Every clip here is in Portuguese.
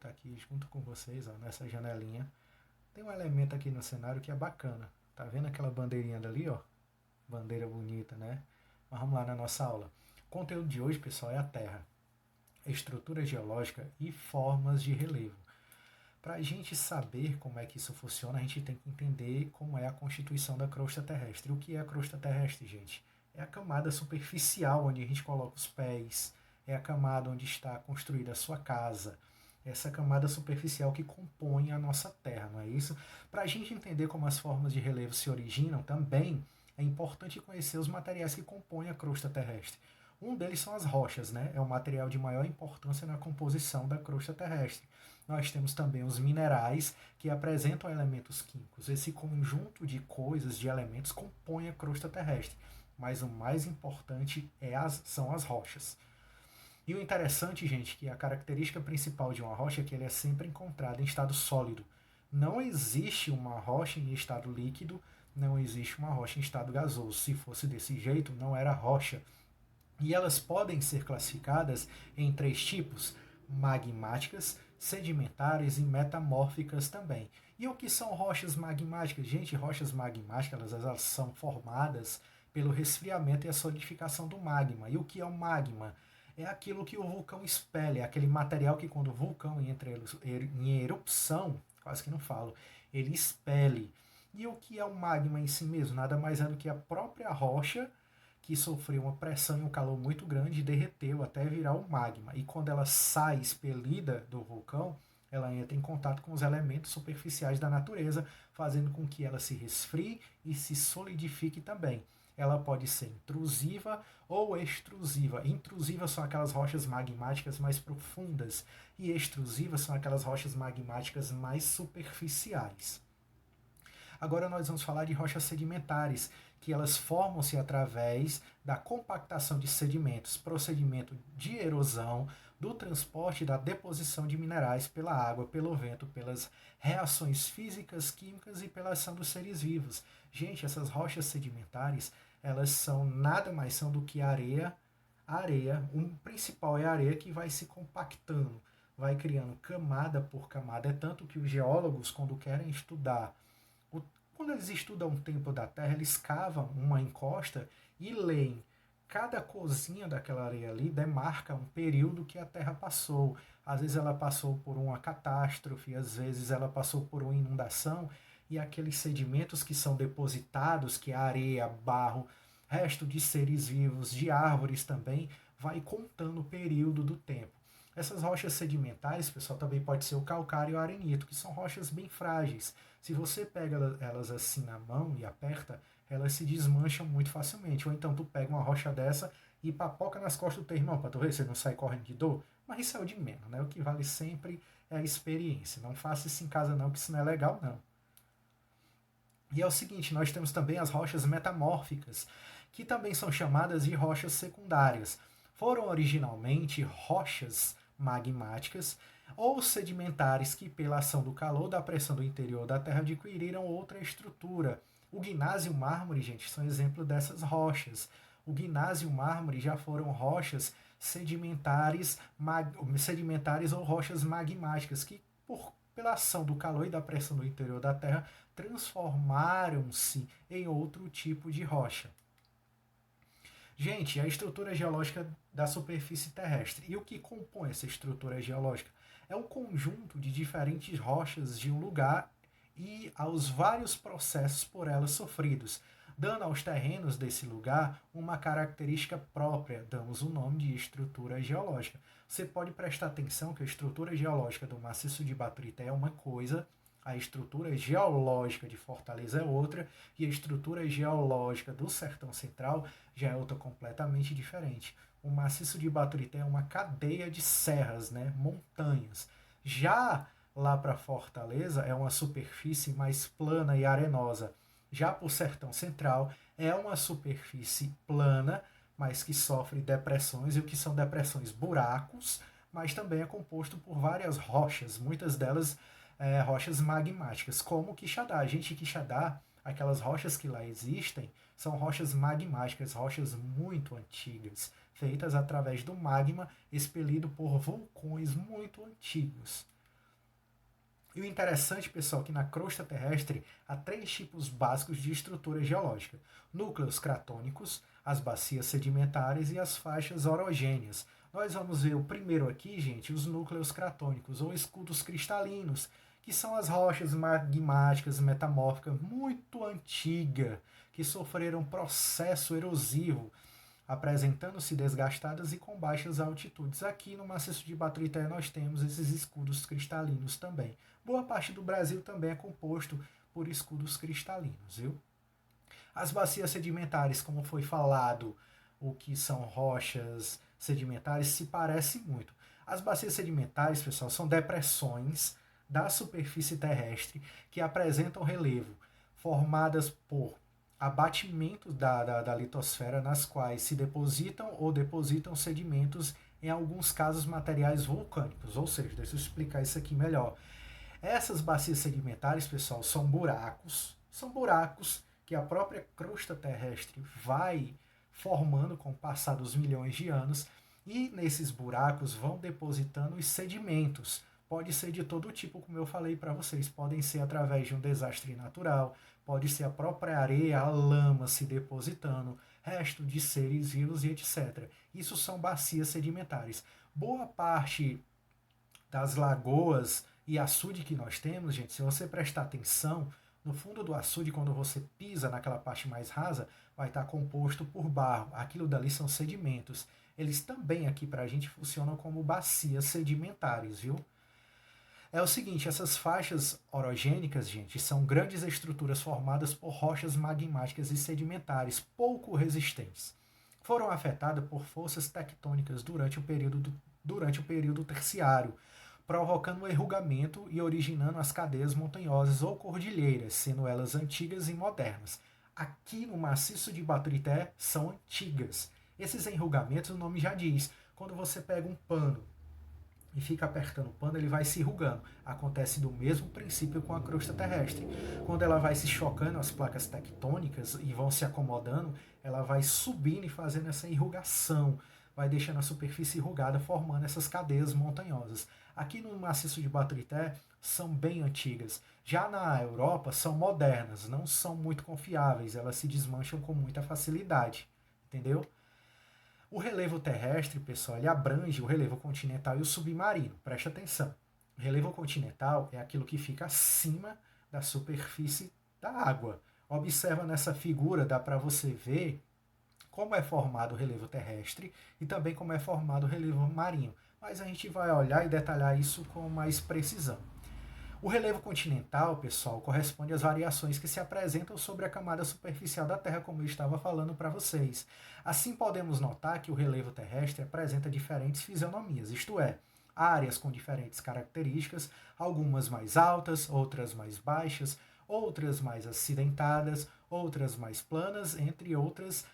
estar aqui junto com vocês, ó, nessa janelinha. Tem um elemento aqui no cenário que é bacana. Tá vendo aquela bandeirinha dali, ó? Bandeira bonita, né? Mas vamos lá na nossa aula. O conteúdo de hoje, pessoal, é a Terra, estrutura geológica e formas de relevo. Para a gente saber como é que isso funciona, a gente tem que entender como é a constituição da crosta terrestre. O que é a crosta terrestre, gente? É a camada superficial onde a gente coloca os pés, é a camada onde está construída a sua casa, essa camada superficial que compõe a nossa Terra, não é isso? Para a gente entender como as formas de relevo se originam também, é importante conhecer os materiais que compõem a crosta terrestre. Um deles são as rochas, né? É o material de maior importância na composição da crosta terrestre. Nós temos também os minerais, que apresentam elementos químicos. Esse conjunto de coisas, de elementos, compõe a crosta terrestre. Mas o mais importante são as rochas. E o interessante, gente, que a característica principal de uma rocha é que ele é sempre encontrado em estado sólido. Não existe uma rocha em estado líquido, não existe uma rocha em estado gasoso. Se fosse desse jeito, não era rocha. E elas podem ser classificadas em três tipos: magmáticas, sedimentares e metamórficas também. E o que são rochas magmáticas? Gente, rochas magmáticas elas são formadas pelo resfriamento e a solidificação do magma. E o que é o magma? É aquilo que o vulcão expele, é aquele material que quando o vulcão entra em erupção, quase que não falo, ele expele. E o que é o magma em si mesmo? Nada mais é do que a própria rocha que sofreu uma pressão e um calor muito grande e derreteu até virar o magma. E quando ela sai expelida do vulcão, ela entra em contato com os elementos superficiais da natureza, fazendo com que ela se resfrie e se solidifique também. Ela pode ser intrusiva ou extrusiva. Intrusiva são aquelas rochas magmáticas mais profundas e extrusivas são aquelas rochas magmáticas mais superficiais. Agora nós vamos falar de rochas sedimentares, que elas formam-se através da compactação de sedimentos, procedimento de erosão, do transporte e da deposição de minerais pela água, pelo vento, pelas reações físicas, químicas e pela ação dos seres vivos. Gente, essas rochas sedimentares, elas são nada mais são do que areia. O principal é a areia que vai se compactando, vai criando camada por camada. É tanto que os geólogos, quando querem estudar quando eles estudam o tempo da Terra, eles cavam uma encosta e leem. Cada cozinha daquela areia ali demarca um período que a Terra passou. Às vezes ela passou por uma catástrofe, às vezes ela passou por uma inundação, e aqueles sedimentos que são depositados, que é areia, barro, resto de seres vivos, de árvores também, vai contando o período do tempo. Essas rochas sedimentares, pessoal, também pode ser o calcário e o arenito, que são rochas bem frágeis. Se você pega elas assim na mão e aperta, elas se desmancham muito facilmente. Ou então tu pega uma rocha dessa e papoca nas costas do teu irmão, para tu ver se ele não sai correndo de dor. Mas isso é o de menos, né? O que vale sempre é a experiência. Não faça isso em casa não, que isso não é legal não. E é o seguinte, nós temos também as rochas metamórficas, que também são chamadas de rochas secundárias. Foram originalmente rochas magmáticas ou sedimentares que, pela ação do calor da pressão do interior da Terra, adquiriram outra estrutura. O gnásio e o mármore, gente, são exemplo dessas rochas. O gnásio e o mármore já foram rochas sedimentares ou rochas magmáticas que, pela ação do calor e da pressão do interior da Terra, transformaram-se em outro tipo de rocha. Gente, a estrutura geológica da superfície terrestre. E o que compõe essa estrutura geológica? É um conjunto de diferentes rochas de um lugar e aos vários processos por elas sofridos, dando aos terrenos desse lugar uma característica própria, damos o nome de estrutura geológica. Você pode prestar atenção que a estrutura geológica do maciço de Baturité é uma coisa, a estrutura geológica de Fortaleza é outra, e a estrutura geológica do Sertão Central já é outra completamente diferente. O maciço de Baturité é uma cadeia de serras, né, montanhas. Já lá para Fortaleza é uma superfície mais plana e arenosa. Já para o Sertão Central é uma superfície plana, mas que sofre depressões, e o que são depressões? Buracos, mas também é composto por várias rochas, muitas delas rochas magmáticas, como Quixadá. Gente, Quixadá, aquelas rochas que lá existem, são rochas magmáticas, rochas muito antigas, feitas através do magma expelido por vulcões muito antigos. E o interessante, pessoal, é que na crosta terrestre há três tipos básicos de estrutura geológica: núcleos cratônicos, as bacias sedimentares e as faixas orogêneas. Nós vamos ver o primeiro aqui, gente, os núcleos cratônicos, ou escudos cristalinos, que são as rochas magmáticas metamórficas muito antigas, que sofreram processo erosivo, apresentando-se desgastadas e com baixas altitudes. Aqui no maciço de Baturité nós temos esses escudos cristalinos também. Boa parte do Brasil também é composto por escudos cristalinos, viu? As bacias sedimentares, como foi falado, o que são rochas sedimentares, se parece muito. As bacias sedimentares, pessoal, são depressões da superfície terrestre que apresentam relevo, formadas por abatimentos da litosfera, nas quais se depositam ou depositam sedimentos, em alguns casos materiais vulcânicos. Ou seja, deixa eu explicar isso aqui melhor. Essas bacias sedimentares, pessoal, são buracos que a própria crosta terrestre vai formando com o passar dos milhões de anos, e nesses buracos vão depositando os sedimentos. Pode ser de todo tipo, como eu falei para vocês, podem ser através de um desastre natural, pode ser a própria areia, a lama se depositando, resto de seres vivos e etc. Isso são bacias sedimentares. Boa parte das lagoas e açude que nós temos, gente, se você prestar atenção, no fundo do açude, quando você pisa naquela parte mais rasa, vai estar composto por barro. Aquilo dali são sedimentos. Eles também aqui para a gente funcionam como bacias sedimentares, viu? É o seguinte, essas faixas orogênicas, gente, são grandes estruturas formadas por rochas magmáticas e sedimentares pouco resistentes. Foram afetadas por forças tectônicas durante o período terciário, provocando um enrugamento e originando as cadeias montanhosas ou cordilheiras, sendo elas antigas e modernas. Aqui no maciço de Baturité são antigas. Esses enrugamentos, o nome já diz, quando você pega um pano e fica apertando o pano, ele vai se enrugando. Acontece do mesmo princípio com a crosta terrestre. Quando ela vai se chocando as placas tectônicas e vão se acomodando, ela vai subindo e fazendo essa enrugação, vai deixando a superfície enrugada, formando essas cadeias montanhosas. Aqui no maciço de Baturité são bem antigas. Já na Europa são modernas, não são muito confiáveis, elas se desmancham com muita facilidade, entendeu? O relevo terrestre, pessoal, ele abrange o relevo continental e o submarino. Preste atenção. O relevo continental é aquilo que fica acima da superfície da água. Observa nessa figura, dá para você ver como é formado o relevo terrestre e também como é formado o relevo marinho. Mas a gente vai olhar e detalhar isso com mais precisão. O relevo continental, pessoal, corresponde às variações que se apresentam sobre a camada superficial da Terra, como eu estava falando para vocês. Assim, podemos notar que o relevo terrestre apresenta diferentes fisionomias, isto é, áreas com diferentes características, algumas mais altas, outras mais baixas, outras mais acidentadas, outras mais planas, entre outras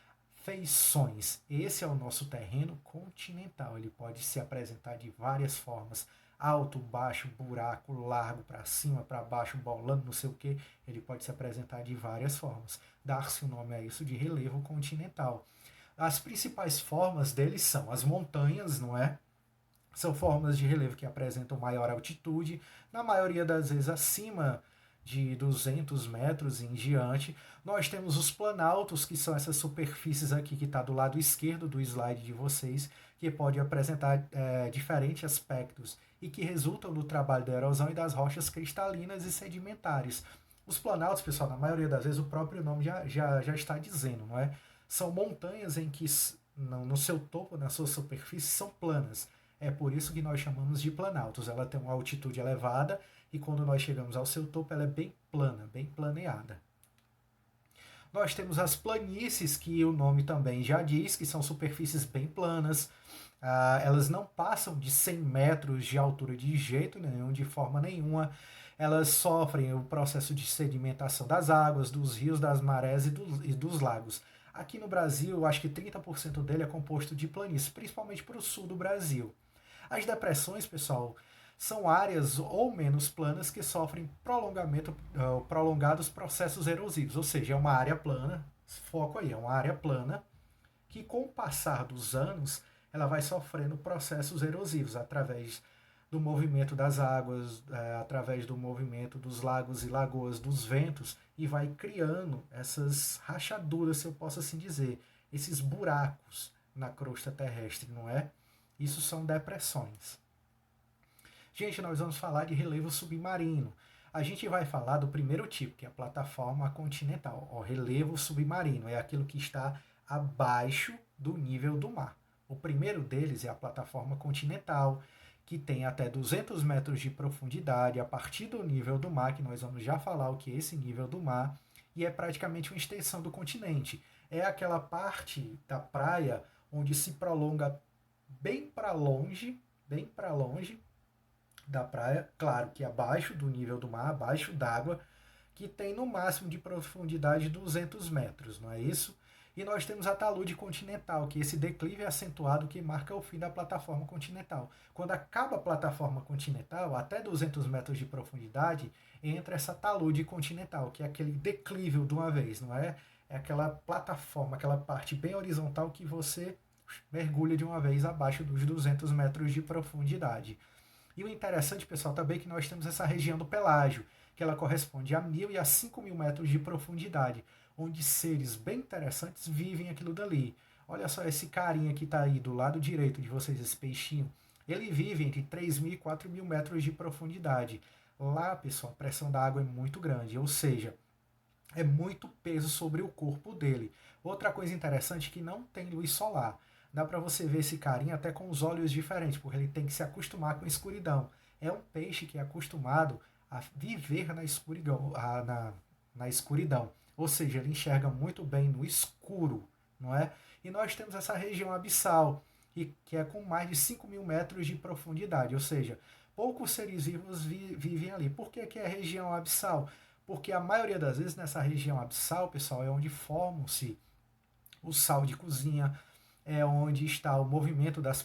feições. Esse é o nosso terreno continental. Ele pode se apresentar de várias formas: alto, baixo, buraco, largo, para cima, para baixo, bolando, não sei o que. Ele pode se apresentar de várias formas. Dar-se o nome a isso de relevo continental. As principais formas dele são as montanhas, não é? São formas de relevo que apresentam maior altitude, na maioria das vezes acima de 200 metros em diante. Nós temos os planaltos, que são essas superfícies aqui que está do lado esquerdo do slide de vocês, que pode apresentar diferentes aspectos e que resultam do trabalho da erosão e das rochas cristalinas e sedimentares. Os planaltos, pessoal, na maioria das vezes o próprio nome já está dizendo, não é? São montanhas em que no seu topo, na sua superfície, são planas. É por isso que nós chamamos de planaltos. Ela tem uma altitude elevada e quando nós chegamos ao seu topo ela é bem plana, bem planeada. Nós temos as planícies, que o nome também já diz, que são superfícies bem planas. Elas não passam de 100 metros de altura de jeito nenhum, de forma nenhuma. Elas sofrem o processo de sedimentação das águas, dos rios, das marés e dos lagos. Aqui no Brasil, acho que 30% dele é composto de planícies, principalmente para o sul do Brasil. As depressões, pessoal, são áreas ou menos planas que sofrem prolongados processos erosivos, ou seja, é uma área plana, foco aí, é uma área plana que com o passar dos anos ela vai sofrendo processos erosivos através do movimento das águas, através do movimento dos lagos e lagoas, dos ventos, e vai criando essas rachaduras, se eu posso assim dizer, esses buracos na crosta terrestre, não é? Isso são depressões. Gente, nós vamos falar de relevo submarino. A gente vai falar do primeiro tipo, que é a plataforma continental. O relevo submarino é aquilo que está abaixo do nível do mar. O primeiro deles é a plataforma continental, que tem até 200 metros de profundidade a partir do nível do mar, que nós vamos já falar o que é esse nível do mar, e é praticamente uma extensão do continente. É aquela parte da praia onde se prolonga bem para longe da praia, claro que abaixo do nível do mar, abaixo d'água, que tem no máximo de profundidade 200 metros, não é isso? E nós temos a talude continental, que é esse declive acentuado que marca o fim da plataforma continental. Quando acaba a plataforma continental, até 200 metros de profundidade, entra essa talude continental, que é aquele declive de uma vez, não é? É aquela plataforma, aquela parte bem horizontal que você mergulha de uma vez abaixo dos 200 metros de profundidade. E o interessante, pessoal, também é que nós temos essa região do Pelágio, que ela corresponde a 1.000 e a 5.000 metros de profundidade, onde seres bem interessantes vivem aquilo dali. Olha só esse carinha que está aí do lado direito de vocês, esse peixinho. Ele vive entre 3.000 e 4.000 metros de profundidade. Lá, pessoal, a pressão da água é muito grande, ou seja, é muito peso sobre o corpo dele. Outra coisa interessante é que não tem luz solar. Dá para você ver esse carinha até com os olhos diferentes, porque ele tem que se acostumar com a escuridão. É um peixe que é acostumado a viver na escuridão, na escuridão. Ou seja, ele enxerga muito bem no escuro, não é? E nós temos essa região abissal, que é com mais de 5.000 metros de profundidade, ou seja, poucos seres vivos vivem ali. Por que é região abissal? Porque a maioria das vezes nessa região abissal, pessoal, é onde formam-se o sal de cozinha, é onde está o movimento das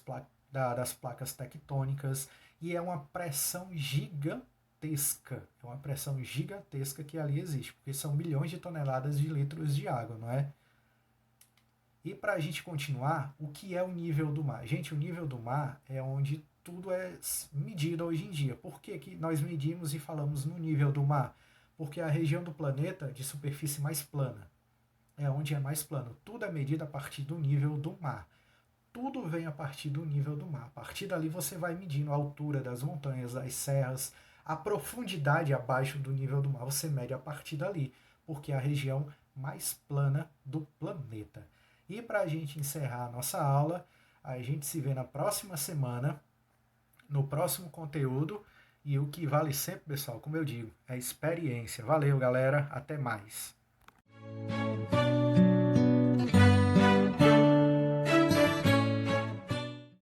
placas tectônicas e é uma pressão gigantesca. É uma pressão gigantesca que ali existe, porque são milhões de toneladas de litros de água, não é? E para a gente continuar, o que é o nível do mar? Gente, o nível do mar é onde tudo é medido hoje em dia. Por que, que nós medimos e falamos no nível do mar? Porque é a região do planeta de superfície mais plana. É onde é mais plano. Tudo é medido a partir do nível do mar. Tudo vem a partir do nível do mar. A partir dali você vai medindo a altura das montanhas, das serras, a profundidade abaixo do nível do mar. Você mede a partir dali, porque é a região mais plana do planeta. E para a gente encerrar a nossa aula, a gente se vê na próxima semana, no próximo conteúdo. E o que vale sempre, pessoal, como eu digo, é experiência. Valeu, galera. Até mais.